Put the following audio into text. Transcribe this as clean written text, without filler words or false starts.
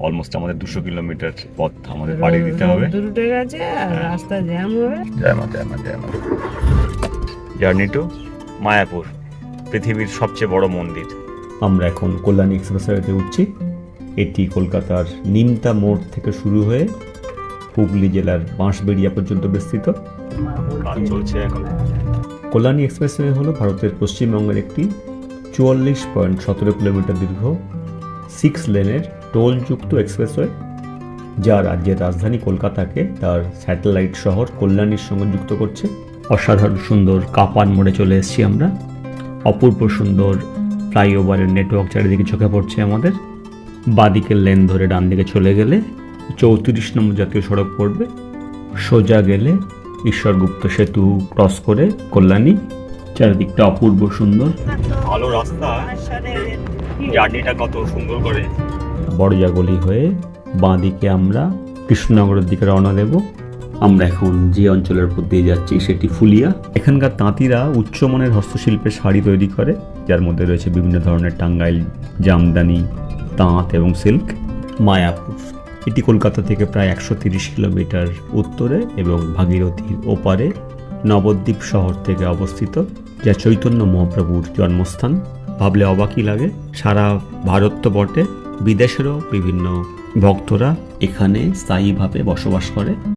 Almost আমাদের 200 kilometre পথ আমাদের পাড়ি দিতে হবে। উঠে গেছে আর রাস্তা জ্যাম হবে। জয় মা জয় মা জয় মা। জার্নি টু মায়াপুর, পৃথিবীর সবচেয়ে বড় মন্দির। আমরা এখন কল্যাণী এক্সপ্রেসওয়েতে উঠছি। এটি কলকাতার নিমতা মোড় থেকে শুরু হয়ে হুগলি জেলার বাঁশবেড়িয়া পর্যন্ত বিস্তৃত। কাজ চলছে এখন। কল্যাণী এক্সপ্রেসওয়ে হলো ভারতের পশ্চিমবঙ্গের একটি 44.17 কিলোমিটার দীর্ঘ 6 লেনের টোলযুক্ত এক্সপ্রেসওয়ে, যা রাজ্যের রাজধানী কলকাতাকে তার স্যাটেলাইট শহর কল্যাণীর সঙ্গে যুক্ত করছে। অসাধারণ সুন্দর কাপান মোড়ে চলে এসেছি আমরা। অপূর্ব সুন্দর ফ্লাইওভারের নেটওয়ার্ক চারিদিকে চোখে পড়ছে আমাদের। বাঁদিকের লেন ধরে ডান দিকে চলে গেলে 34 নম্বর জাতীয় সড়ক পড়বে। সোজা গেলে ঈশ্বরগুপ্ত সেতু ক্রস করে কল্যাণী। চারিদিকটা অপূর্ব সুন্দর, ভালো রাস্তা, জার্নিটা কত সুন্দর করে। বড়জা গলি হয়ে বাঁদিকে আমরা কৃষ্ণনগরের দিকে রওনা দেব। আমরা এখন যে অঞ্চলের উপর দিয়ে যাচ্ছি সেটি ফুলিয়া। এখানকার তাঁতিরা উচ্চমানের হস্তশিল্পের শাড়ি তৈরি করে, যার মধ্যে রয়েছে বিভিন্ন ধরনের টাঙ্গাইল, জামদানি, তাঁত এবং সিল্ক। মায়াপুর, এটি কলকাতা থেকে প্রায় 130 কিলোমিটার উত্তরে এবং ভাগীরথীর ওপারে নবদ্বীপ শহর থেকে অবস্থিত, যা চৈতন্য মহাপ্রভুর জন্মস্থান। ভাবলে অবাকই লাগে, সারা ভারত তো বটে, বিদেশেরও বিভিন্ন ভক্তরা এখানে স্থায়ীভাবে বসবাস করে।